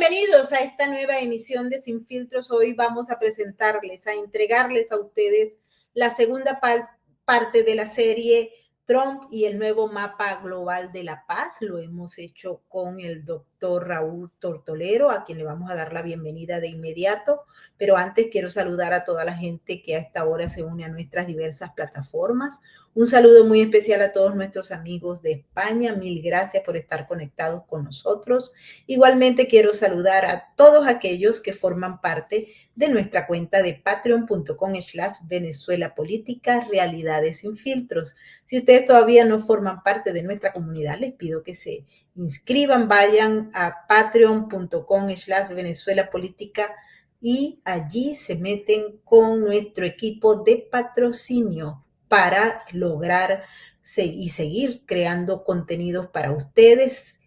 bienvenidos a esta nueva emisión de Sin Filtros. Hoy vamos a presentarles, a entregarles a ustedes la segunda parte de la serie Trump y el nuevo mapa global de la paz. Lo hemos hecho con el doctor Raúl Tortolero, a quien le vamos a dar la bienvenida de inmediato. Pero antes quiero saludar a toda la gente que a esta hora se une a nuestras diversas plataformas. Un saludo muy especial a todos nuestros amigos de España. Mil gracias por estar conectados con nosotros. Igualmente quiero saludar a todos aquellos que forman parte de nuestra cuenta de patreon.com/Venezuela Política, Realidades sin Filtros. Si ustedes todavía no forman parte de nuestra comunidad, les pido que se inscriban, vayan a patreon.com/Venezuela Política y allí se meten con nuestro equipo de patrocinio para lograr y seguir creando contenidos para ustedes.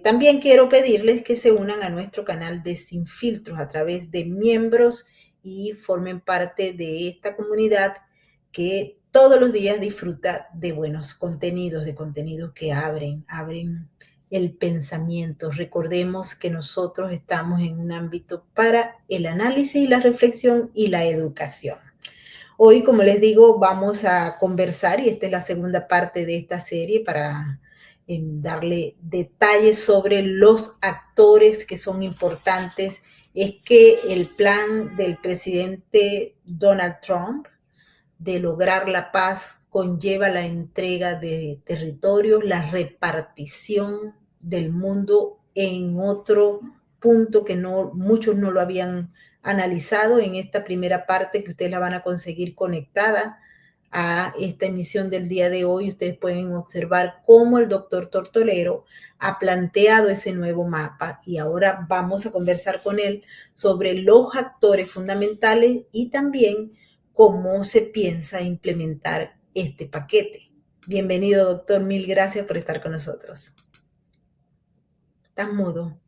También quiero pedirles que se unan a nuestro canal de Sin Filtros a través de miembros y formen parte de esta comunidad que todos los días disfruta de buenos contenidos, de contenidos que abren el pensamiento. Recordemos que nosotros estamos en un ámbito para el análisis, la reflexión y la educación. Hoy, como les digo, vamos a conversar, y esta es la segunda parte de esta serie, para darle detalles sobre los actores que son importantes. Es que el plan del presidente Donald Trump de lograr la paz conlleva la entrega de territorios, la repartición del mundo en otro punto que muchos no lo habían analizado en esta primera parte, que ustedes la van a conseguir conectada a esta emisión del día de hoy. Ustedes pueden observar cómo el doctor Tortolero ha planteado ese nuevo mapa, y ahora vamos a conversar con él sobre los actores fundamentales y también cómo se piensa implementar este paquete. Bienvenido, doctor. Mil gracias por estar con nosotros. Estás mudo.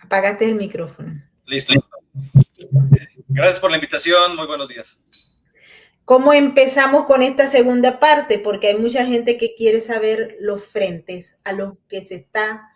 Apagaste el micrófono. Listo. Gracias por la invitación. Muy buenos días. ¿Cómo empezamos con esta segunda parte? Porque hay mucha gente que quiere saber los frentes a los que se está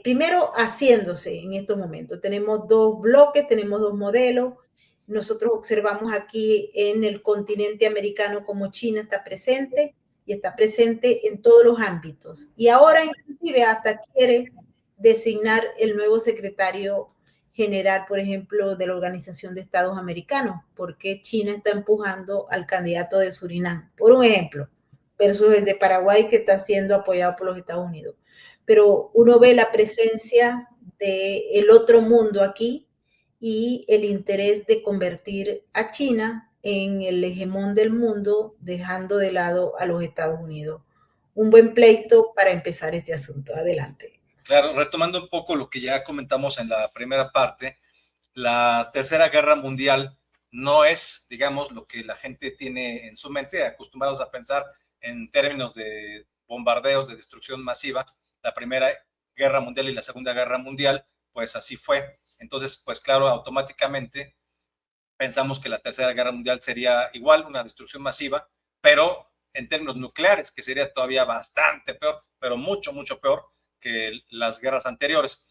primero haciéndose en estos momentos. Tenemos dos bloques, tenemos dos modelos. Nosotros observamos aquí en el continente americano cómo China está presente, y está presente en todos los ámbitos. Y ahora inclusive hasta quiere designar el nuevo secretario general, por ejemplo, de la Organización de Estados Americanos, porque China está empujando al candidato de Surinam, por un ejemplo, versus el de Paraguay, que está siendo apoyado por los Estados Unidos. Pero uno ve la presencia del otro mundo aquí y el interés de convertir a China en el hegemón del mundo, dejando de lado a los Estados Unidos. Un buen pleito para empezar este asunto. Adelante. Claro, retomando un poco lo que ya comentamos en la primera parte, la Tercera Guerra Mundial no es, digamos, lo que la gente tiene en su mente, acostumbrados a pensar en términos de bombardeos, de destrucción masiva. La Primera Guerra Mundial y la Segunda Guerra Mundial, pues así fue. Entonces, pues claro, automáticamente pensamos que la Tercera Guerra Mundial sería igual, una destrucción masiva, pero en términos nucleares, que sería todavía bastante peor, pero mucho, mucho peor que las guerras anteriores.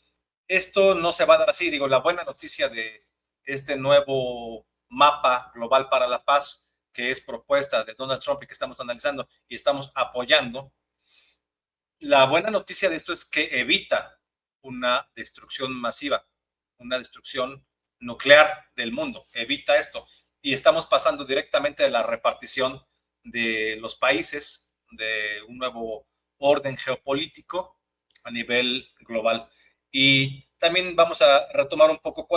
Esto no se va a dar así. Digo, la buena noticia de este nuevo mapa global para la paz, que es propuesta de Donald Trump y que estamos analizando y estamos apoyando, la buena noticia de esto es que evita una destrucción masiva, una destrucción nuclear del mundo, evita esto. Y estamos pasando directamente de la repartición de los países, de un nuevo orden geopolítico a nivel global. Y también vamos a retomar un poco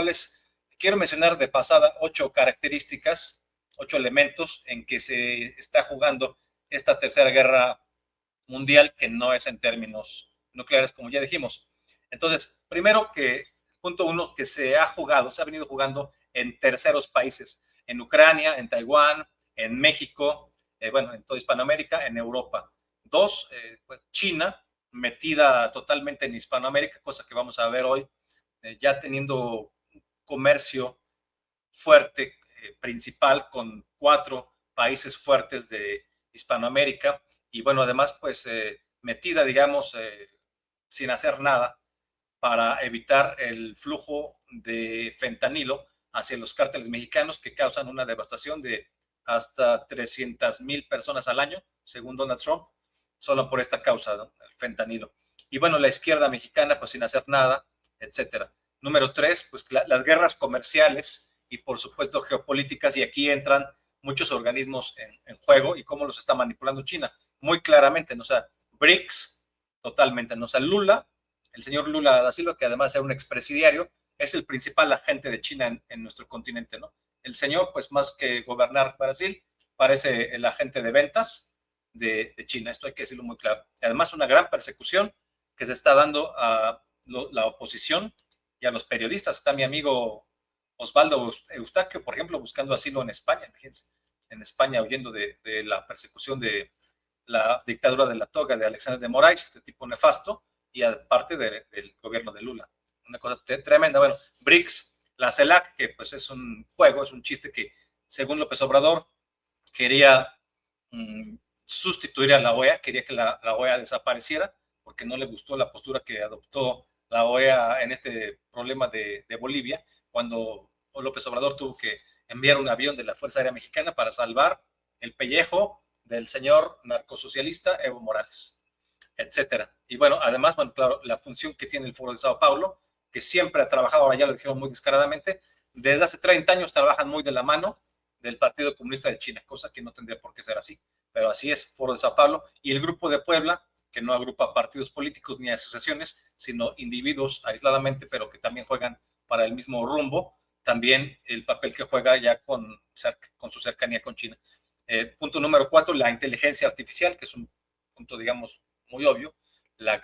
quiero mencionar de pasada 8 características, 8 elementos en que se está jugando esta tercera guerra mundial, que no es en términos nucleares, como ya dijimos. Entonces, primero punto uno, que se ha venido jugando en terceros países, en Ucrania, en Taiwán, en México, en toda Hispanoamérica, en Europa. Dos, pues China, metida totalmente en Hispanoamérica, cosa que vamos a ver hoy, ya teniendo un comercio fuerte, principal, con 4 países fuertes de Hispanoamérica, y bueno, además, pues metida, digamos, sin hacer nada para evitar el flujo de fentanilo hacia los cárteles mexicanos que causan una devastación de hasta 300,000 personas al año, según Donald Trump, solo por esta causa, ¿no? El fentanilo. Y bueno, la izquierda mexicana, pues sin hacer nada, etcétera. Número 3, pues las guerras comerciales y por supuesto geopolíticas, y aquí entran muchos organismos en juego y cómo los está manipulando China, muy claramente, ¿no? O sea, BRICS, totalmente, ¿no? O sea, Lula, el señor Lula da Silva, que además era un expresidiario, es el principal agente de China en nuestro continente, ¿no? El señor, pues más que gobernar Brasil, parece el agente de ventas de China, esto hay que decirlo muy claro. Además, una gran persecución que se está dando a la oposición y a los periodistas. Está mi amigo Osvaldo Eustaquio, por ejemplo, buscando asilo en España, imagínense, en España huyendo de la persecución de la dictadura de la toga de Alexander de Moraes, este tipo nefasto, y aparte del gobierno de Lula. Una cosa tremenda. Bueno, BRICS, la CELAC, que pues es un juego, es un chiste que según López Obrador quería sustituir a la OEA, quería que la OEA desapareciera porque no le gustó la postura que adoptó la OEA en este problema de Bolivia, cuando López Obrador tuvo que enviar un avión de la Fuerza Aérea Mexicana para salvar el pellejo del señor narcosocialista Evo Morales, etcétera. Y bueno, además, bueno, claro, la función que tiene el Foro de Sao Paulo, que siempre ha trabajado, ahora ya lo dijeron muy descaradamente, desde hace 30 años trabajan muy de la mano del Partido Comunista de China, cosa que no tendría por qué ser así, pero así es, Foro de Sao Paulo, y el Grupo de Puebla, que no agrupa partidos políticos ni asociaciones, sino individuos aisladamente, pero que también juegan para el mismo rumbo, también el papel que juega ya con su cercanía con China. Punto número 4, la inteligencia artificial, que es un punto, digamos, muy obvio. La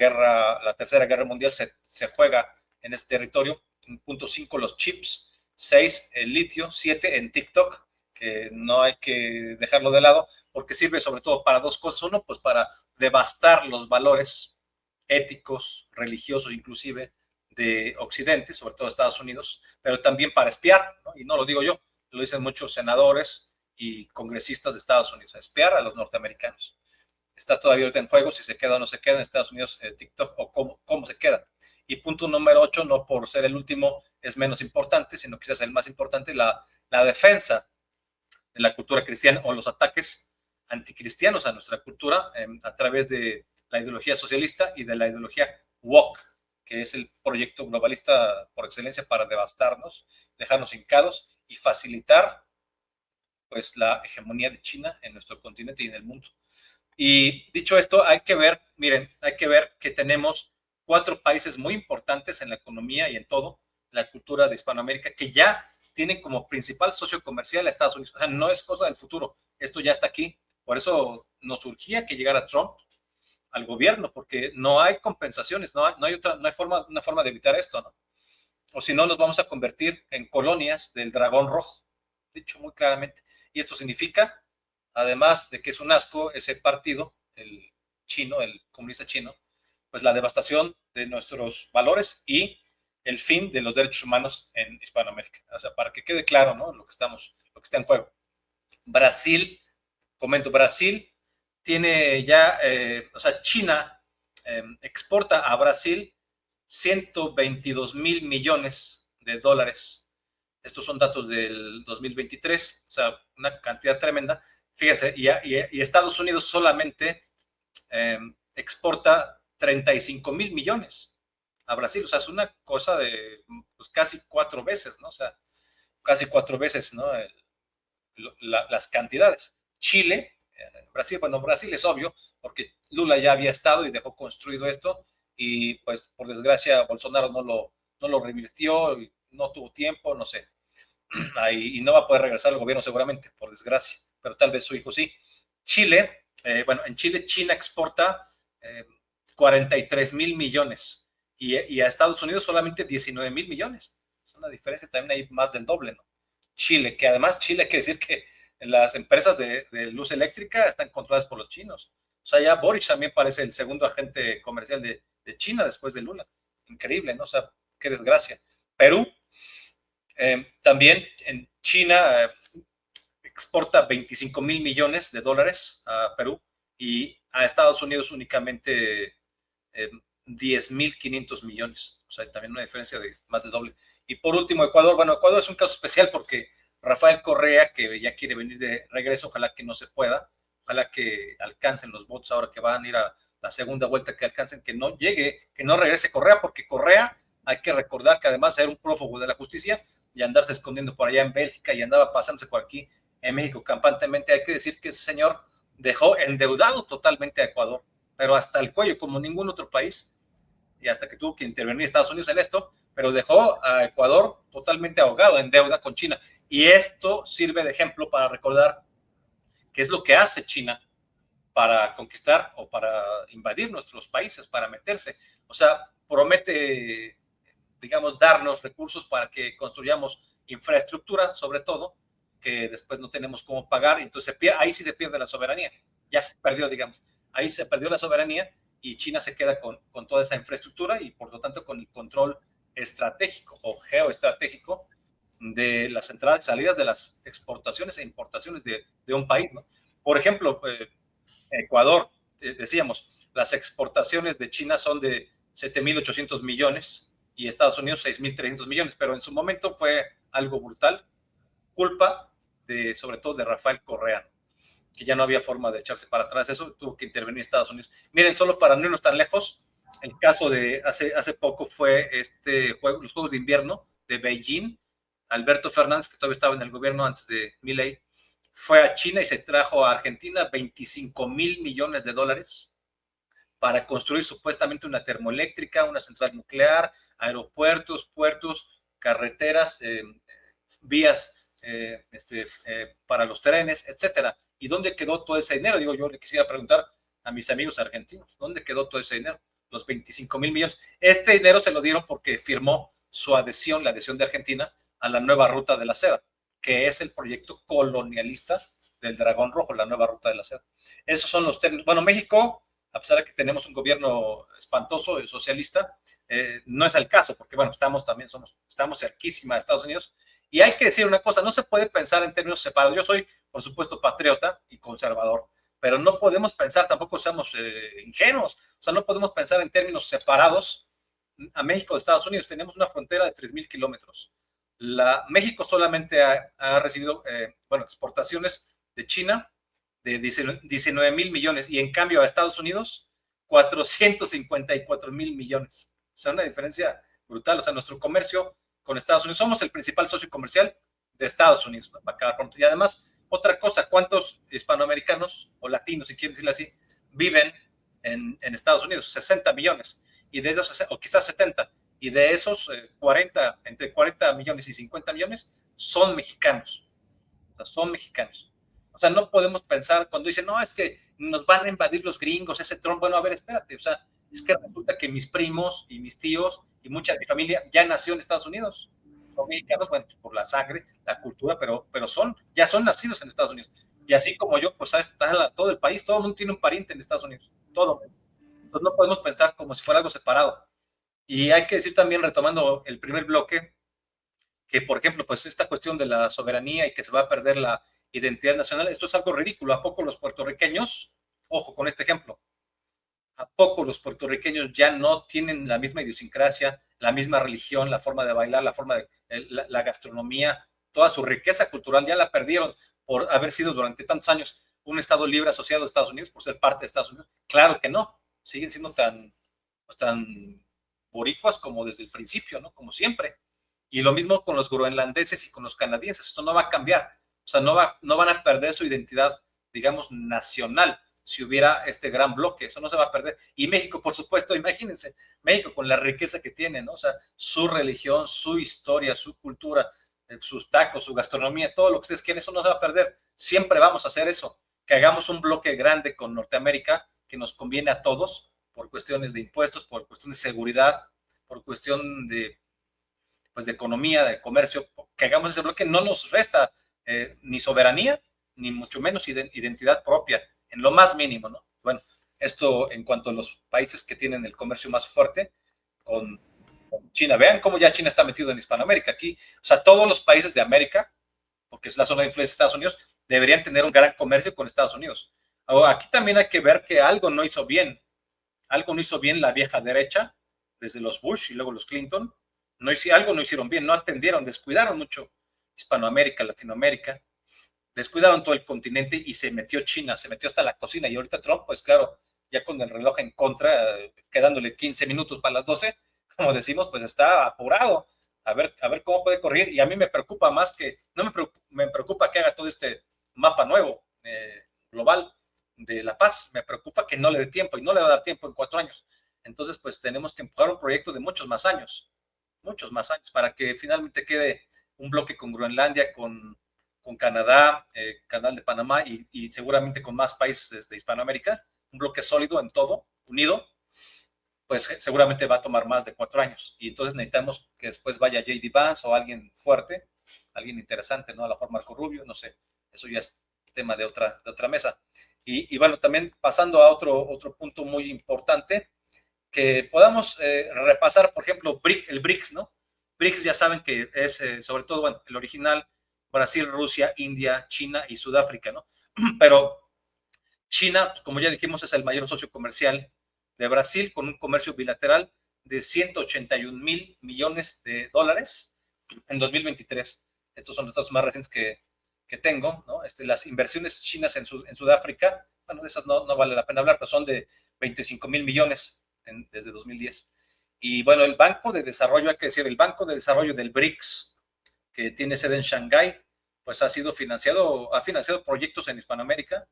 tercera guerra mundial se juega en este territorio. Punto 5, los chips. 6, el litio. 7, en TikTok, que no hay que dejarlo de lado, porque sirve sobre todo para dos cosas. Uno, pues para devastar los valores éticos, religiosos inclusive, de Occidente, sobre todo Estados Unidos, pero también para espiar, ¿no? Y no lo digo yo, lo dicen muchos senadores y congresistas de Estados Unidos, espiar a los norteamericanos. Está todavía ahorita en juego si se queda o no se queda en Estados Unidos TikTok, o cómo se queda. Y punto número 8, no por ser el último es menos importante, sino quizás el más importante, la defensa de la cultura cristiana o los ataques anticristianos a nuestra cultura a través de la ideología socialista y de la ideología woke, que es el proyecto globalista por excelencia para devastarnos, dejarnos hincados y facilitar pues la hegemonía de China en nuestro continente y en el mundo. Y dicho esto, hay que ver, miren, hay que ver que tenemos 4 países muy importantes en la economía y en todo, la cultura de Hispanoamérica, que ya tienen como principal socio comercial a Estados Unidos. O sea, no es cosa del futuro, esto ya está aquí. Por eso nos urgía que llegara Trump al gobierno, porque no hay compensaciones, no hay una forma de evitar esto, ¿no? O si no, nos vamos a convertir en colonias del dragón rojo, dicho muy claramente. Y esto significa, además de que es un asco ese partido, el chino, el comunista chino, pues la devastación de nuestros valores y el fin de los derechos humanos en Hispanoamérica. O sea, para que quede claro, ¿no? Lo que está en juego. Brasil, comento, Brasil tiene ya, o sea, China exporta a Brasil 122 mil millones de dólares. Estos son datos del 2023, o sea, una cantidad tremenda. Fíjense, y Estados Unidos solamente exporta 35 mil millones a Brasil, o sea, es una cosa de pues, casi 4 veces, ¿no? O sea, casi 4 veces, ¿no? Las cantidades. Chile, Brasil, bueno, Brasil es obvio, porque Lula ya había estado y dejó construido esto, y pues por desgracia Bolsonaro no lo revirtió, y no tuvo tiempo, no sé. Y no va a poder regresar al gobierno seguramente, por desgracia, pero tal vez su hijo sí. Chile, bueno, en Chile, China exporta 43 mil millones y a Estados Unidos solamente 19 mil millones. Es una diferencia también ahí más del doble, ¿no? Chile, que además Chile hay que decir que las empresas de luz eléctrica están controladas por los chinos. O sea, ya Boris también parece el segundo agente comercial de China después de Lula. Increíble, ¿no? O sea, qué desgracia. Perú, también en China exporta 25 mil millones de dólares a Perú y a Estados Unidos únicamente 10.500 millones. O sea, también una diferencia de más del doble. Y por último, Ecuador. Bueno, Ecuador es un caso especial porque Rafael Correa, que ya quiere venir de regreso, ojalá que no se pueda, ojalá que alcancen los votos ahora que van a ir a la segunda vuelta, que alcancen, que no llegue, que no regrese Correa, porque Correa, hay que recordar que además era un prófugo de la justicia y andarse escondiendo por allá en Bélgica y andaba pasándose por aquí en México campantemente. Hay que decir que ese señor dejó endeudado totalmente a Ecuador, pero hasta el cuello, como ningún otro país, y hasta que tuvo que intervenir Estados Unidos en esto, pero dejó a Ecuador totalmente ahogado en deuda con China. Y esto sirve de ejemplo para recordar qué es lo que hace China para conquistar o para invadir nuestros países, para meterse. O sea, promete, digamos, darnos recursos para que construyamos infraestructura, sobre todo, que después no tenemos cómo pagar, y entonces ahí sí se pierde la soberanía. Ya se perdió, digamos, ahí se perdió la soberanía y China se queda con toda esa infraestructura y por lo tanto con el control estratégico o geoestratégico de las entradas y salidas de las exportaciones e importaciones de un país, ¿no? Por ejemplo, Ecuador, decíamos, las exportaciones de China son de 7.800 millones y Estados Unidos 6.300 millones, pero en su momento fue algo brutal, culpa de, sobre todo de Rafael Correa, que ya no había forma de echarse para atrás eso, tuvo que intervenir Estados Unidos. Miren, solo para no irnos tan lejos, el caso de hace poco fue los Juegos de Invierno de Beijing. Alberto Fernández, que todavía estaba en el gobierno antes de Milei, fue a China y se trajo a Argentina 25,000 millones de dólares para construir supuestamente una termoeléctrica, una central nuclear, aeropuertos, puertos, carreteras, vías para los trenes, etcétera. ¿Y dónde quedó todo ese dinero? Digo, yo le quisiera preguntar a mis amigos argentinos, ¿dónde quedó todo ese dinero? Los 25,000 millones. Este dinero se lo dieron porque firmó su adhesión, la adhesión de Argentina, a la nueva ruta de la seda, que es el proyecto colonialista del Dragón Rojo, la nueva ruta de la seda. Esos son los términos. Bueno, México, a pesar de que tenemos un gobierno espantoso, socialista, no es el caso, porque bueno, estamos cerquísima de Estados Unidos. Y hay que decir una cosa, no se puede pensar en términos separados. Yo soy, por supuesto, patriota y conservador, pero no podemos pensar, tampoco seamos ingenuos, o sea, no podemos pensar en términos separados a México de Estados Unidos. Tenemos una frontera de 3,000 kilómetros. México solamente ha recibido, exportaciones de China de 19,000 millones y en cambio a Estados Unidos 454,000 millones. O sea, una diferencia brutal. O sea, nuestro comercio con Estados Unidos, somos el principal socio comercial de Estados Unidos, ¿no? Para acabar pronto. Y además, otra cosa, ¿cuántos hispanoamericanos o latinos, si quieren decirlo así, viven en Estados Unidos? 60 millones. Y de esos, o quizás 70. Y de esos 40, entre 40 millones y 50 millones son mexicanos. O sea, son mexicanos. O sea, no podemos pensar cuando dicen, no, es que nos van a invadir los gringos, ese Trump. Bueno, a ver, espérate. O sea, es que resulta que mis primos y mis tíos y mucha de mi familia ya nació en Estados Unidos. Son mexicanos, bueno, por la sangre, la cultura, pero ya son nacidos en Estados Unidos. Y así como yo, pues está todo el país, todo el mundo tiene un pariente en Estados Unidos. Todo. Entonces no podemos pensar como si fuera algo separado. Y hay que decir también, retomando el primer bloque, que, por ejemplo, pues esta cuestión de la soberanía y que se va a perder la identidad nacional, esto es algo ridículo. ¿A poco los puertorriqueños, ojo con este ejemplo, a poco los puertorriqueños ya no tienen la misma idiosincrasia, la misma religión, la forma de bailar, la forma de la gastronomía, toda su riqueza cultural ya la perdieron por haber sido durante tantos años un Estado libre asociado a Estados Unidos, por ser parte de Estados Unidos? Claro que no, siguen siendo tan boricuas como desde el principio, ¿no? Como siempre. Y lo mismo con los groenlandeses y con los canadienses. Esto no va a cambiar. O sea, no van a perder su identidad, digamos, nacional si hubiera este gran bloque. Eso no se va a perder. Y México, por supuesto, imagínense, México con la riqueza que tiene, ¿no? O sea, su religión, su historia, su cultura, sus tacos, su gastronomía, todo lo que ustedes quieren, eso no se va a perder. Siempre vamos a hacer eso. Que hagamos un bloque grande con Norteamérica que nos conviene a todos, por cuestiones de impuestos, por cuestión de seguridad, por cuestión de economía, de comercio. Que hagamos ese bloque no nos resta ni soberanía, ni mucho menos identidad propia, en lo más mínimo, ¿no? Bueno, esto en cuanto a los países que tienen el comercio más fuerte con China. Vean cómo ya China está metido en Hispanoamérica. Aquí, o sea, todos los países de América, porque es la zona de influencia de Estados Unidos, deberían tener un gran comercio con Estados Unidos. Aquí también hay que ver que algo no hizo bien algo no hizo bien la vieja derecha, desde los Bush y luego los Clinton, algo no hicieron bien, no atendieron, descuidaron mucho Hispanoamérica, Latinoamérica, descuidaron todo el continente y se metió China, se metió hasta la cocina. Y ahorita Trump, pues claro, ya con el reloj en contra, quedándole 15 minutos para las 12, como decimos, pues está apurado a ver cómo puede correr. Y a mí me preocupa más que, no me preocupa que haga todo este mapa nuevo, global, de la paz. Me preocupa que no le dé tiempo y no le va a dar tiempo en 4 años. Entonces, pues tenemos que empujar un proyecto de muchos más años, para que finalmente quede un bloque con Groenlandia, con Canadá, Canal de Panamá y seguramente con más países de Hispanoamérica, un bloque sólido en todo, unido, pues seguramente va a tomar más de 4 años. Y entonces necesitamos que después vaya J.D. Vance o alguien fuerte, alguien interesante, ¿no? A lo mejor Marco Rubio, no sé, eso ya es tema de otra mesa. Y bueno, también pasando a otro punto muy importante, que podamos repasar, por ejemplo, el BRICS, ¿no? BRICS ya saben que es sobre todo, bueno, el original, Brasil, Rusia, India, China y Sudáfrica, ¿no? Pero China, como ya dijimos, es el mayor socio comercial de Brasil, con un comercio bilateral de 181 mil millones de dólares en 2023. Estos son los datos más recientes que tengo, ¿no? Las inversiones chinas en Sudáfrica, bueno, de esas no vale la pena hablar, pero son de 25 mil millones desde 2010. Y bueno, el Banco de Desarrollo, hay que decir, el Banco de Desarrollo del BRICS, que tiene sede en Shanghái, pues ha financiado proyectos en Hispanoamérica,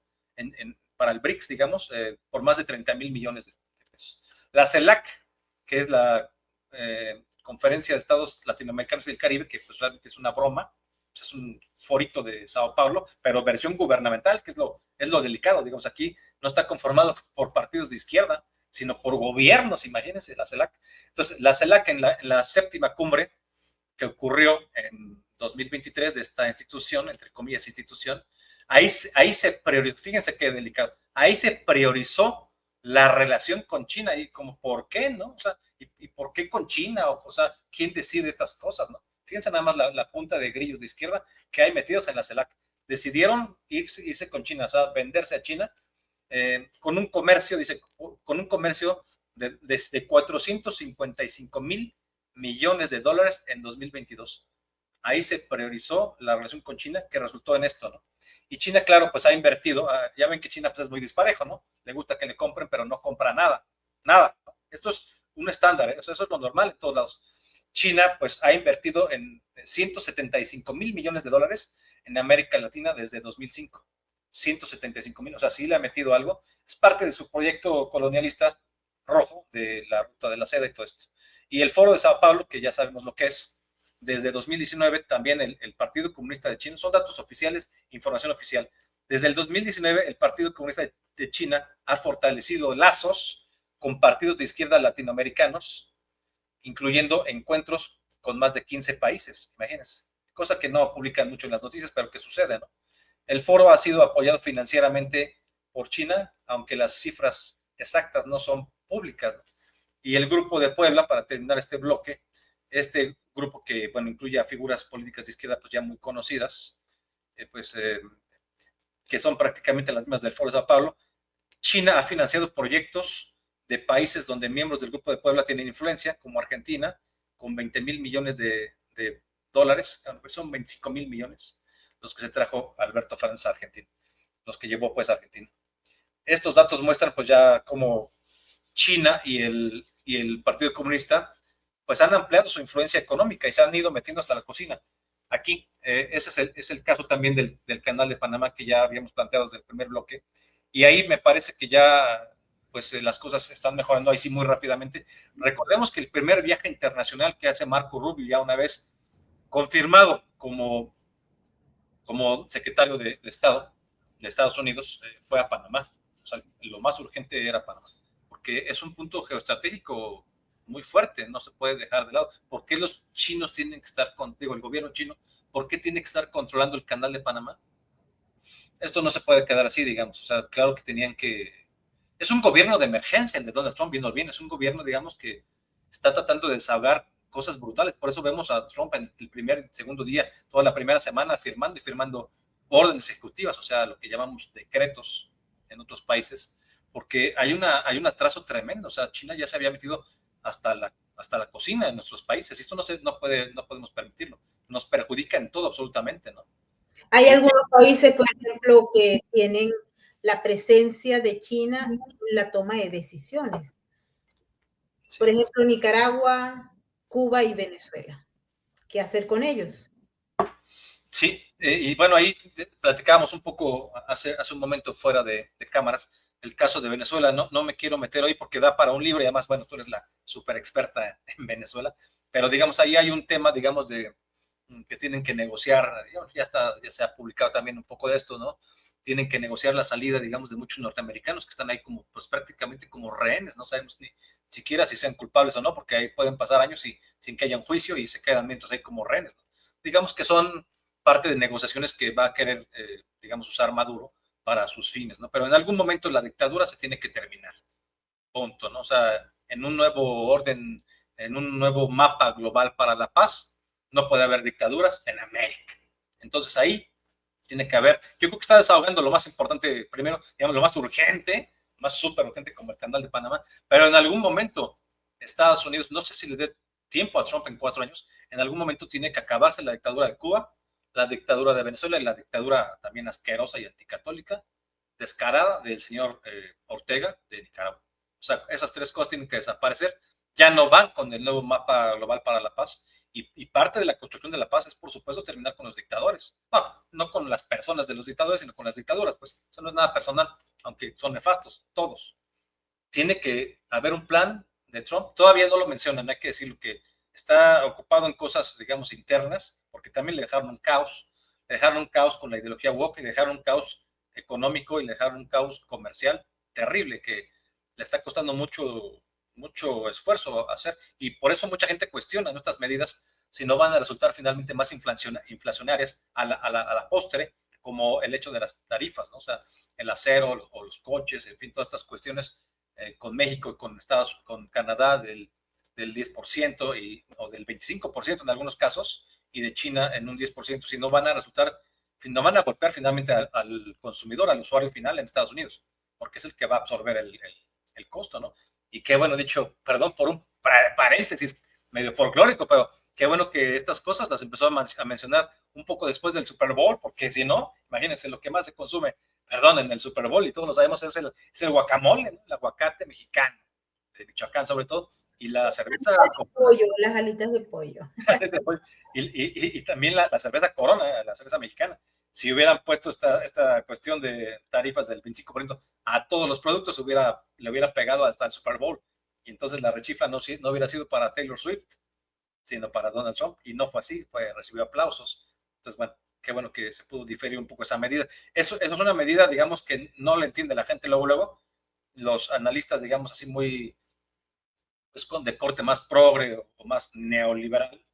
para el BRICS, digamos, por más de 30 mil millones de pesos. La CELAC, que es la Conferencia de Estados Latinoamericanos y del Caribe, que pues realmente es una broma, pues es un forito de Sao Paulo, pero versión gubernamental, que es lo delicado, digamos, aquí no está conformado por partidos de izquierda, sino por gobiernos, imagínense, la CELAC. Entonces, la CELAC en la séptima cumbre que ocurrió en 2023 de esta institución, entre comillas, institución, ahí se priorizó, fíjense qué delicado, ahí se priorizó la relación con China y como, ¿por qué, no? O sea, ¿y por qué con China? O sea, ¿quién decide estas cosas, no? Fíjense nada más la punta de grillos de izquierda que hay metidos en la CELAC. Decidieron irse con China, o sea, venderse a China con un comercio, dice, con un comercio de 455 mil millones de dólares en 2022. Ahí se priorizó la relación con China, que resultó en esto, ¿no? Y China, claro, pues ha invertido, ya ven que China pues, es muy disparejo, ¿no? Le gusta que le compren, pero no compra nada, nada. Esto es un estándar, o sea, eso es lo normal en todos lados. China, pues, ha invertido en 175 mil millones de dólares en América Latina desde 2005. 175 mil, o sea, sí le ha metido algo. Es parte de su proyecto colonialista rojo de la ruta de la seda y todo esto. Y el Foro de Sao Paulo, que ya sabemos lo que es, desde 2019 también el Partido Comunista de China, son datos oficiales, información oficial. Desde el 2019 el Partido Comunista de China ha fortalecido lazos con partidos de izquierda latinoamericanos, incluyendo encuentros con más de 15 países, imagínense. Cosa que no publican mucho en las noticias, pero que sucede, ¿no? El foro ha sido apoyado financieramente por China, aunque las cifras exactas no son públicas, ¿no? Y el Grupo de Puebla, para terminar este bloque, este grupo que, bueno, incluye a figuras políticas de izquierda pues ya muy conocidas, que son prácticamente las mismas del Foro de Sao Paulo. China ha financiado proyectos de países donde miembros del Grupo de Puebla tienen influencia, como Argentina, con 20 mil millones de dólares, son 25 mil millones, los que se trajo Alberto Fernández a Argentina, los que llevó pues a Argentina. Estos datos muestran pues ya cómo China y el Partido Comunista pues han ampliado su influencia económica y se han ido metiendo hasta la cocina. Aquí, ese es el caso también del Canal de Panamá que ya habíamos planteado desde el primer bloque, y ahí me parece que ya pues las cosas están mejorando ahí sí muy rápidamente. Recordemos que el primer viaje internacional que hace Marco Rubio, ya una vez confirmado como secretario de Estado de Estados Unidos, fue a Panamá. O sea, lo más urgente era Panamá, porque es un punto geoestratégico muy fuerte, no se puede dejar de lado. ¿Por qué los chinos tienen que estar, el gobierno chino, por qué tiene que estar controlando el canal de Panamá? Esto no se puede quedar así, digamos. O sea, claro que tenían que... Es un gobierno de emergencia el de Donald Trump, viendo bien. Es un gobierno, digamos, que está tratando de desahogar cosas brutales. Por eso vemos a Trump en el primer, segundo día, toda la primera semana firmando órdenes ejecutivas, o sea, lo que llamamos decretos en otros países, porque hay un atraso tremendo. O sea, China ya se había metido hasta la cocina de nuestros países, y esto no podemos permitirlo, nos perjudica en todo absolutamente, ¿no? Hay algunos países, por ejemplo, que tienen la presencia de China en la toma de decisiones. Sí. Por ejemplo, Nicaragua, Cuba y Venezuela. ¿Qué hacer con ellos? Sí, y bueno, ahí platicábamos un poco hace un momento fuera de cámaras el caso de Venezuela. No me quiero meter hoy porque da para un libro, y además, bueno, tú eres la súper experta en Venezuela, pero digamos, ahí hay un tema, digamos, de que tienen que negociar, ya se ha publicado también un poco de esto, ¿no? Tienen que negociar la salida, digamos, de muchos norteamericanos que están ahí como, pues prácticamente como rehenes. No sabemos ni siquiera si sean culpables o no, porque ahí pueden pasar años sin que haya un juicio y se quedan mientras ahí como rehenes, ¿no? Digamos que son parte de negociaciones que va a querer, digamos, usar Maduro para sus fines, ¿no? Pero en algún momento la dictadura se tiene que terminar, punto, ¿no? O sea, en un nuevo orden, en un nuevo mapa global para la paz, no puede haber dictaduras en América. Entonces ahí tiene que haber, yo creo que está desahogando lo más importante primero, digamos, lo más urgente, más súper urgente como el canal de Panamá, pero en algún momento Estados Unidos, no sé si le dé tiempo a Trump en 4 años, en algún momento tiene que acabarse la dictadura de Cuba, la dictadura de Venezuela y la dictadura también asquerosa y anticatólica, descarada del señor Ortega de Nicaragua. O sea, esas tres cosas tienen que desaparecer, ya no van con el nuevo mapa global para la paz, y parte de la construcción de la paz es, por supuesto, terminar con los dictadores. No con las personas de los dictadores, sino con las dictaduras, pues eso no es nada personal, aunque son nefastos, todos. Tiene que haber un plan de Trump, todavía no lo mencionan, hay que decirlo, que está ocupado en cosas, digamos, internas, porque también le dejaron un caos con la ideología woke, le dejaron un caos económico y le dejaron un caos comercial terrible que le está costando mucho esfuerzo hacer, y por eso mucha gente cuestiona nuestras medidas si no van a resultar finalmente más inflacionarias a la postre, como el hecho de las tarifas, ¿no? O sea, el acero o los coches, en fin, todas estas cuestiones con México y con Canadá del 10% o del 25% en algunos casos, y de China en un 10%, si no van a resultar, no van a golpear finalmente al consumidor, al usuario final en Estados Unidos, porque es el que va a absorber el costo, ¿no? Y qué bueno, dicho, perdón por un paréntesis medio folclórico, pero qué bueno que estas cosas las empezó a mencionar un poco después del Super Bowl, porque si no, imagínense lo que más se consume, perdón, en el Super Bowl, y todos lo sabemos, es el guacamole, ¿no? El aguacate mexicano, de Michoacán sobre todo, y la cerveza Pollo, las alitas de pollo. y también la cerveza Corona, la cerveza mexicana. Si hubieran puesto esta cuestión de tarifas del 25% a todos los productos, le hubiera pegado hasta el Super Bowl. Y entonces la rechifla no hubiera sido para Taylor Swift, sino para Donald Trump. Y no fue así, recibió aplausos. Entonces, bueno, qué bueno que se pudo diferir un poco esa medida. Eso es una medida, digamos, que no le entiende la gente luego. Los analistas, digamos así, muy pues, de corte más progre o más neoliberal,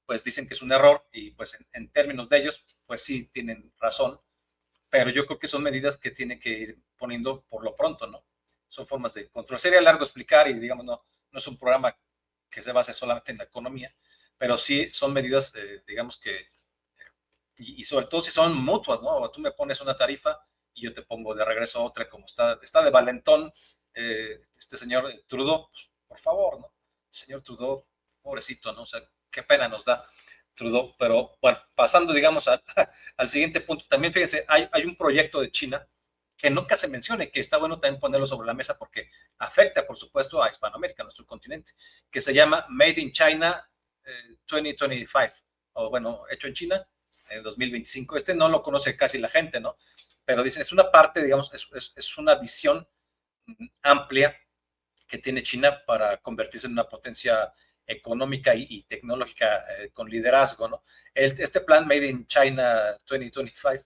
pues dicen que es un error, y pues en términos de ellos, pues sí tienen razón, pero yo creo que son medidas que tienen que ir poniendo por lo pronto, ¿no? Son formas de control. Sería largo explicar, y digamos, no es un programa que se base solamente en la economía, pero sí son medidas, digamos que, y sobre todo si son mutuas, ¿no? Tú me pones una tarifa y yo te pongo de regreso otra, como está de valentón este señor Trudeau, pues, por favor, ¿no? Señor Trudeau, pobrecito, ¿no? O sea, qué pena nos da Trudeau, pero bueno, pasando, digamos, al siguiente punto, también fíjense, hay un proyecto de China que nunca se mencione, que está bueno también ponerlo sobre la mesa porque afecta, por supuesto, a Hispanoamérica, a nuestro continente, que se llama Made in China 2025, o bueno, hecho en China en 2025. Este no lo conoce casi la gente, ¿no? Pero dice, es una parte, digamos, es una visión amplia que tiene China para convertirse en una potencia económica y tecnológica con liderazgo, ¿no? Este plan Made in China 2025,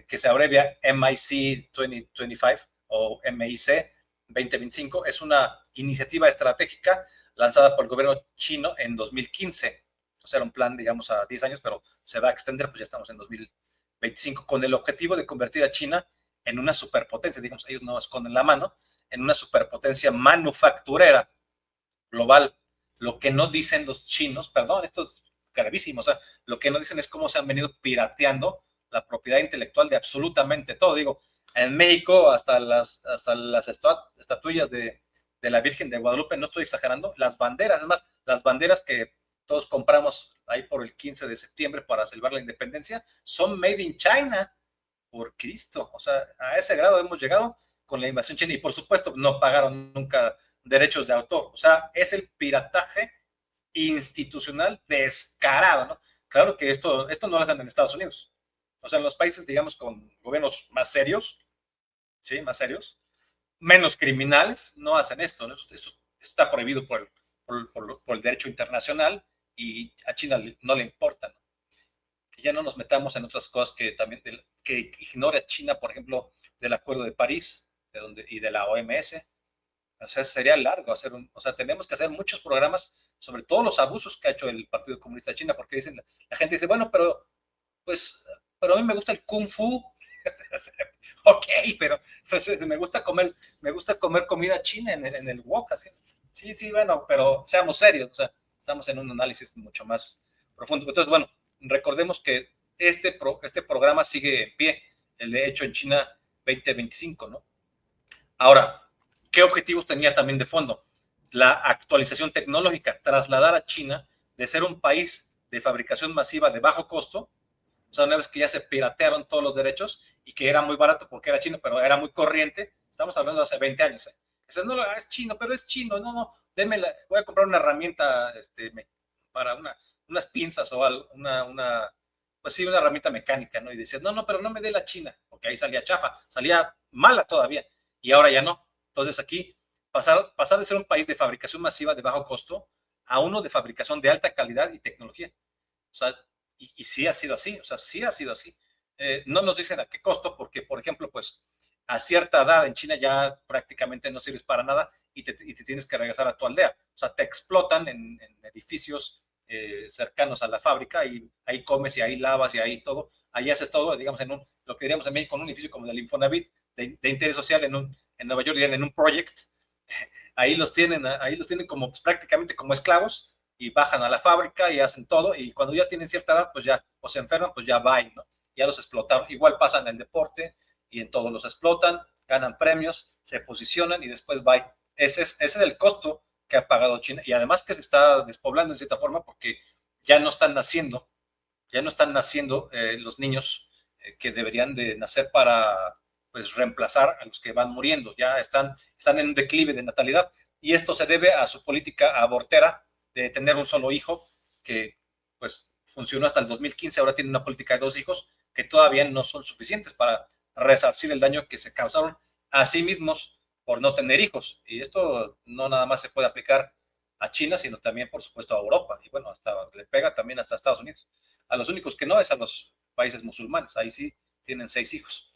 que se abrevia MIC 2025 o MIC 2025, es una iniciativa estratégica lanzada por el gobierno chino en 2015. O sea, era un plan, digamos, a 10 años, pero se va a extender, pues ya estamos en 2025, con el objetivo de convertir a China en una superpotencia. Digamos, ellos no esconden la mano, en una superpotencia manufacturera global. Lo que no dicen los chinos, perdón, esto es gravísimo, o sea, lo que no dicen es cómo se han venido pirateando la propiedad intelectual de absolutamente todo. Digo, En México, hasta las estatuillas de la Virgen de Guadalupe, no estoy exagerando, las banderas, además, las banderas que todos compramos ahí por el 15 de septiembre para celebrar la independencia, son made in China, por Cristo. O sea, a ese grado hemos llegado con la invasión china y por supuesto no pagaron nunca derechos de autor. O sea, es el pirataje institucional descarado, ¿no? Claro que esto no lo hacen en Estados Unidos. O sea, en los países, digamos, con gobiernos más serios, ¿sí? Más serios, menos criminales, no hacen esto, ¿no? Esto está prohibido por el derecho internacional y a China no le importa, ¿no? Que ya no nos metamos en otras cosas que también que ignora China, por ejemplo, del Acuerdo de París y de la OMS. O sea, sería largo o sea, tenemos que hacer muchos programas sobre todos los abusos que ha hecho el Partido Comunista de China, porque dicen, la gente dice, bueno, pues, pero a mí me gusta el Kung Fu. Ok, pero pues, me gusta comer comida china en el wok, así. Sí, sí, bueno, pero seamos serios, o sea, estamos en un análisis mucho más profundo. Entonces, bueno, recordemos que este programa sigue en pie, el de hecho en China 2025, ¿no? Ahora, ¿qué objetivos tenía también de fondo? La actualización tecnológica, trasladar a China de ser un país de fabricación masiva de bajo costo, o sea, una vez que ya se piratearon todos los derechos y que era muy barato porque era chino, pero era muy corriente, estamos hablando de hace 20 años. Ese no es chino, pero es chino, no, voy a comprar una herramienta para unas pinzas o algo, pues sí, una herramienta mecánica, ¿no? Y decías, no, pero no me dé la china, porque ahí salía chafa, salía mala todavía, y ahora ya no. Entonces aquí, pasar de ser un país de fabricación masiva de bajo costo a uno de fabricación de alta calidad y tecnología. O sea, y sí ha sido así, o sea, sí ha sido así. No nos dicen a qué costo, porque, por ejemplo, pues a cierta edad en China ya prácticamente no sirves para nada y te tienes que regresar a tu aldea. O sea, te explotan en edificios cercanos a la fábrica y ahí comes y ahí lavas y ahí todo. Ahí haces todo, digamos, lo que diríamos en México, en un edificio como del Infonavit, de interés social en Nueva York, dirían en un project. Ahí los tienen como pues, prácticamente como esclavos y bajan a la fábrica y hacen todo y cuando ya tienen cierta edad, pues ya, o se enferman, pues ya van, ¿no? Ya los explotaron. Igual pasa en el deporte y en todo los explotan, ganan premios, se posicionan y después van. Ese es el costo que ha pagado China y además que se está despoblando en cierta forma porque ya no están naciendo, los niños que deberían de nacer para pues reemplazar a los que van muriendo, ya están en un declive de natalidad y esto se debe a su política abortera de tener un solo hijo que pues funcionó hasta el 2015, ahora tiene una política de 2 hijos que todavía no son suficientes para resarcir el daño que se causaron a sí mismos por no tener hijos. Y esto no nada más se puede aplicar a China, sino también, por supuesto, a Europa. Y bueno, hasta le pega también hasta Estados Unidos. A los únicos que no es a los países musulmanes. Ahí sí tienen 6 hijos.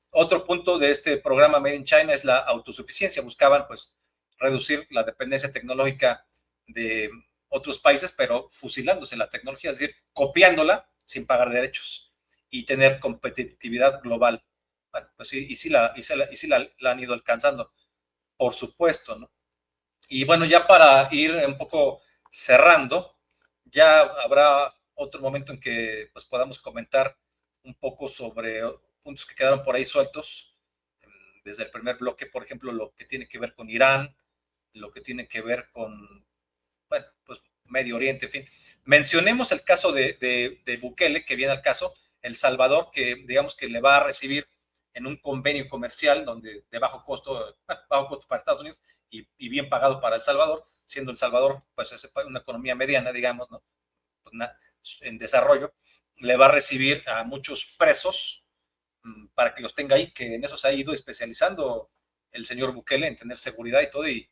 Otro punto de este programa Made in China es la autosuficiencia. Buscaban, pues, reducir la dependencia tecnológica de otros países, pero fusilándose la tecnología, es decir, copiándola sin pagar derechos y tener competitividad global. Bueno, pues sí, y sí la han ido alcanzando, por supuesto, ¿no? Y bueno, ya para ir un poco cerrando, ya habrá otro momento en que pues, podamos comentar un poco sobre puntos que quedaron por ahí sueltos, desde el primer bloque, por ejemplo, lo que tiene que ver con Irán, lo que tiene que ver con, bueno, pues Medio Oriente, en fin. Mencionemos el caso de Bukele, que viene al caso, El Salvador, que digamos que le va a recibir en un convenio comercial donde de bajo costo para Estados Unidos y bien pagado para El Salvador, siendo El Salvador pues es una economía mediana, digamos, ¿no? Pues, en desarrollo, le va a recibir a muchos presos para que los tenga ahí, que en eso se ha ido especializando el señor Bukele, en tener seguridad y todo, y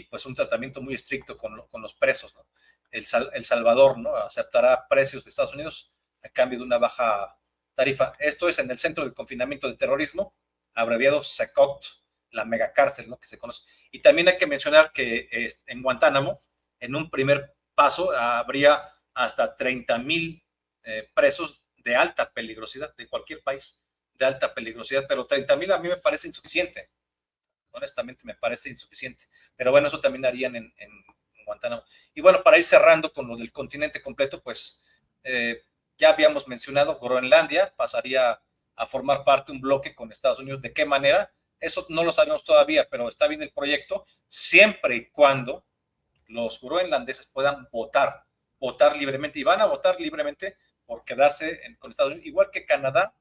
pues un tratamiento muy estricto con los presos, ¿no? El Salvador, ¿no? Aceptará precios de Estados Unidos a cambio de una baja tarifa. Esto es en el Centro de Confinamiento de Terrorismo, abreviado SECOT, la megacárcel, ¿no? Que se conoce. Y también hay que mencionar que en Guantánamo, en un primer paso, habría hasta 30,000 presos de alta peligrosidad de cualquier país, de alta peligrosidad, pero 30,000 a mí me parece insuficiente, honestamente me parece insuficiente, pero bueno, eso también harían en Guantánamo. Y bueno, para ir cerrando con lo del continente completo, pues ya habíamos mencionado Groenlandia, pasaría a formar parte de un bloque con Estados Unidos. ¿De qué manera? Eso no lo sabemos todavía, pero está bien el proyecto, siempre y cuando los groenlandeses puedan votar libremente, y van a votar libremente por quedarse con Estados Unidos, igual que Canadá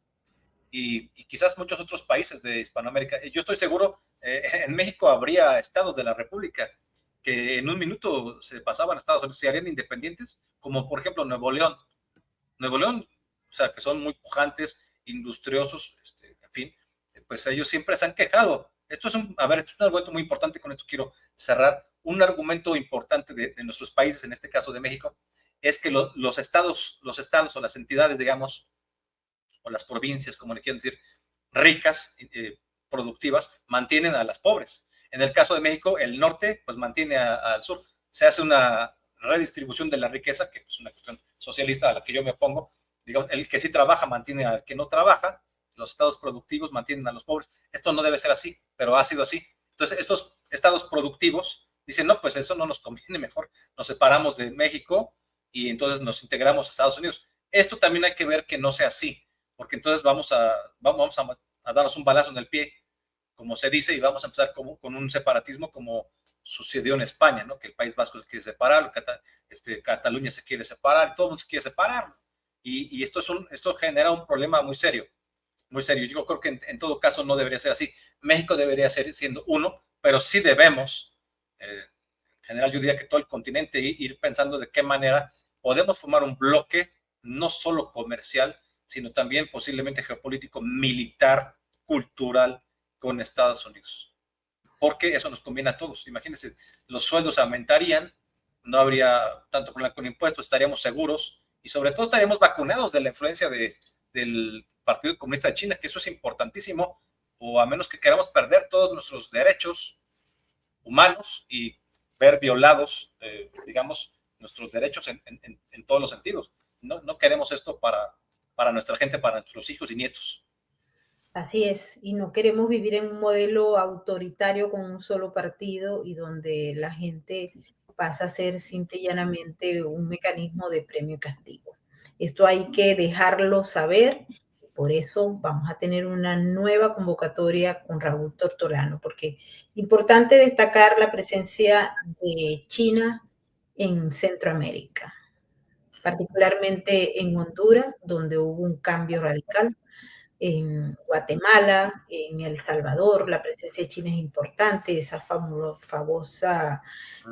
y quizás muchos otros países de Hispanoamérica. Yo estoy seguro, en México habría estados de la República que en un minuto se pasaban a Estados Unidos, se harían independientes, como por ejemplo Nuevo León. Nuevo León, o sea, que son muy pujantes, industriosos, en fin, pues ellos siempre se han quejado. Esto es a ver, esto es un argumento muy importante, con esto quiero cerrar. Un argumento importante de nuestros países, en este caso de México, es que los estados o las entidades, digamos, o las provincias, como le quieren decir, ricas, productivas, mantienen a las pobres. En el caso de México, el norte pues mantiene al sur. Se hace una redistribución de la riqueza, que es una cuestión socialista a la que yo me opongo. Digamos, el que sí trabaja mantiene al que no trabaja, los estados productivos mantienen a los pobres. Esto no debe ser así, pero ha sido así. Entonces, estos estados productivos dicen, no, pues eso no nos conviene, mejor nos separamos de México y entonces nos integramos a Estados Unidos. Esto también hay que ver que no sea así, porque entonces vamos a darnos un balazo en el pie, como se dice, y vamos a empezar con un separatismo como sucedió en España, ¿no? Que el País Vasco se quiere separar, Cataluña se quiere separar, todo el mundo se quiere separar. Y esto genera un problema muy serio, muy serio. Yo creo que en todo caso no debería ser así. México debería ser siendo uno, pero sí debemos, en general yo diría que todo el continente, ir pensando de qué manera podemos formar un bloque no solo comercial, sino también posiblemente geopolítico, militar, cultural con Estados Unidos. Porque eso nos conviene a todos. Imagínense, los sueldos aumentarían, no habría tanto problema con impuestos, estaríamos seguros y sobre todo estaríamos vacunados de la influencia del Partido Comunista de China, que eso es importantísimo, o a menos que queramos perder todos nuestros derechos humanos y ver violados, digamos, nuestros derechos en todos los sentidos. No queremos esto para nuestra gente, para nuestros hijos y nietos. Así es, y no queremos vivir en un modelo autoritario con un solo partido y donde la gente pasa a ser simple y llanamente un mecanismo de premio y castigo. Esto hay que dejarlo saber, por eso vamos a tener una nueva convocatoria con Raúl Tortolano, porque importante destacar la presencia de China en Centroamérica, particularmente en Honduras, donde hubo un cambio radical en Guatemala, en El Salvador, la presencia de China es importante, esa famosa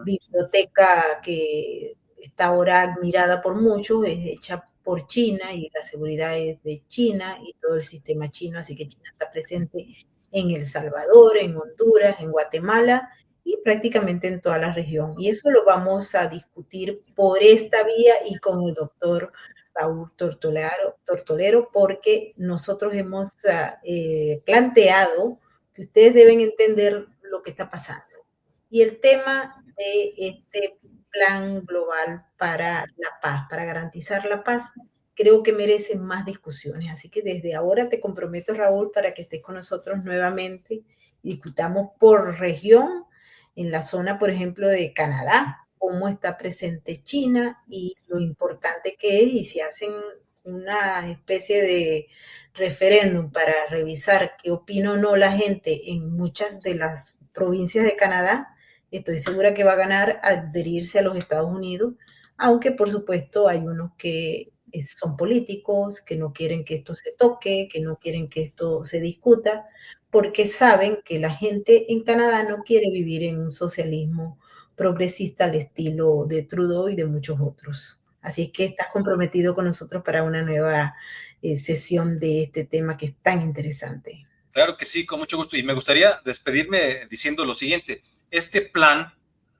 biblioteca que está ahora admirada por muchos, es hecha por China y la seguridad es de China y todo el sistema chino, así que China está presente en El Salvador, en Honduras, en Guatemala y prácticamente en toda la región. Y eso lo vamos a discutir por esta vía y con el doctor Raúl Tortolero, porque nosotros hemos planteado que ustedes deben entender lo que está pasando. Y el tema de este plan global para la paz, para garantizar la paz, creo que merece más discusiones. Así que desde ahora te comprometo, Raúl, para que estés con nosotros nuevamente y discutamos por región, en la zona, por ejemplo, de Canadá, cómo está presente China y lo importante que es, y si hacen una especie de referéndum para revisar qué opina o no la gente en muchas de las provincias de Canadá, estoy segura que va a ganar adherirse a los Estados Unidos, aunque por supuesto hay unos que son políticos, que no quieren que esto se toque, que no quieren que esto se discuta, porque saben que la gente en Canadá no quiere vivir en un socialismo progresista al estilo de Trudeau y de muchos otros. Así es que estás comprometido con nosotros para una nueva sesión de este tema que es tan interesante. Claro que sí, con mucho gusto. Y me gustaría despedirme diciendo lo siguiente. Este plan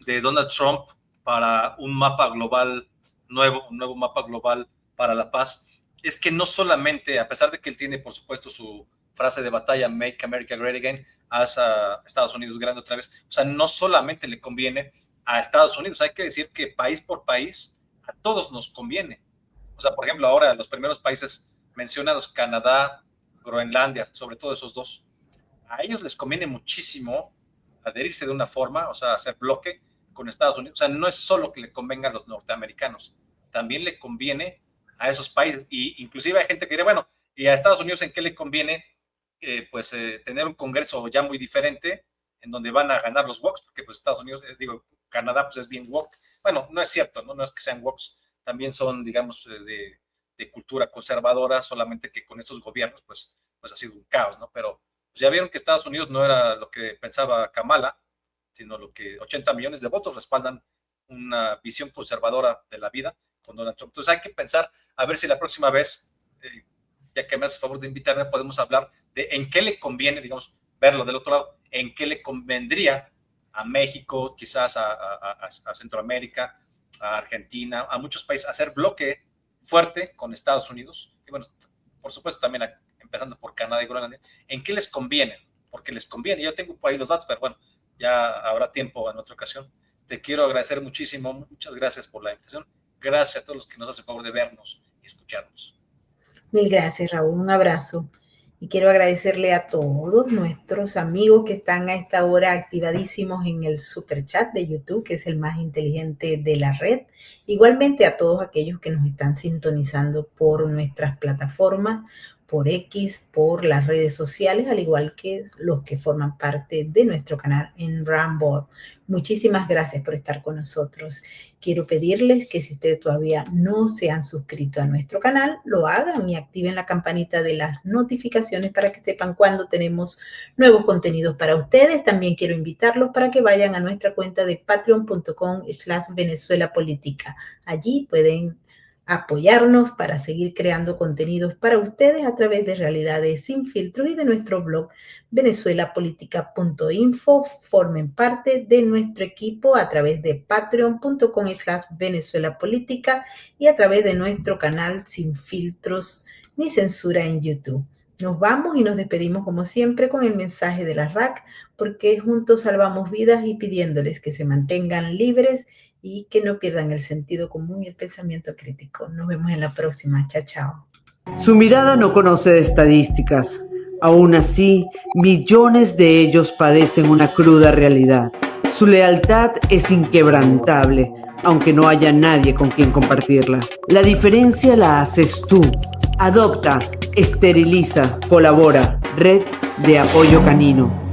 de Donald Trump para un mapa global nuevo, un nuevo mapa global para la paz, es que no solamente, a pesar de que él tiene, por supuesto, su frase de batalla, Make America Great Again, haz a Estados Unidos grande otra vez, o sea, no solamente le conviene a Estados Unidos, hay que decir que país por país, a todos nos conviene. O sea, por ejemplo, ahora los primeros países mencionados, Canadá, Groenlandia, sobre todo esos dos, a ellos les conviene muchísimo adherirse de una forma, o sea, hacer bloque con Estados Unidos. O sea, no es solo que le convenga a los norteamericanos, también le conviene a esos países. Y inclusive hay gente que dice, bueno, Y a Estados Unidos, ¿en qué le conviene? Tener un Congreso ya muy diferente, en donde van a ganar los woks, porque pues Estados Unidos, Canadá pues es bien woke. Bueno, no es cierto, no es que sean woks, también son, digamos, de cultura conservadora, solamente que con estos gobiernos pues ha sido un caos, ¿no? Pero pues ya vieron que Estados Unidos no era lo que pensaba Kamala, sino lo que 80 millones de votos respaldan una visión conservadora de la vida con Donald Trump. Entonces hay que pensar, a ver si la próxima vez, ya que me haces favor de invitarme, podemos hablar de en qué le conviene, digamos, verlo del otro lado, en qué le convendría a México, quizás a Centroamérica, a Argentina, a muchos países, hacer bloque fuerte con Estados Unidos, y bueno, por supuesto también empezando por Canadá y Groenlandia, en qué les conviene, porque les conviene. Yo tengo por ahí los datos, pero bueno, ya habrá tiempo en otra ocasión. Te quiero agradecer muchísimo, muchas gracias por la invitación, gracias a todos los que nos hacen favor de vernos y escucharnos. Mil gracias, Raúl, un abrazo. Y quiero agradecerle a todos nuestros amigos que están a esta hora activadísimos en el super chat de YouTube, que es el más inteligente de la red. Igualmente a todos aquellos que nos están sintonizando por nuestras plataformas, por X, por las redes sociales, al igual que los que forman parte de nuestro canal en Rumble. Muchísimas gracias por estar con nosotros. Quiero pedirles que si ustedes todavía no se han suscrito a nuestro canal, lo hagan y activen la campanita de las notificaciones para que sepan cuando tenemos nuevos contenidos para ustedes. También quiero invitarlos para que vayan a nuestra cuenta de patreon.com/Venezuela Política. Allí pueden apoyarnos para seguir creando contenidos para ustedes a través de Realidades Sin Filtros y de nuestro blog venezuelapolitica.info. Formen parte de nuestro equipo a través de patreon.com/Venezuela Política y a través de nuestro canal Sin Filtros ni Censura en YouTube. Nos vamos y nos despedimos como siempre con el mensaje de la RAC, porque juntos salvamos vidas y pidiéndoles que se mantengan libres y que no pierdan el sentido común y el pensamiento crítico. Nos vemos en la próxima. Chao, chao. Su mirada no conoce de estadísticas. Aún así, millones de ellos padecen una cruda realidad. Su lealtad es inquebrantable, aunque no haya nadie con quien compartirla. La diferencia la haces tú. Adopta, esteriliza, colabora. Red de Apoyo Canino.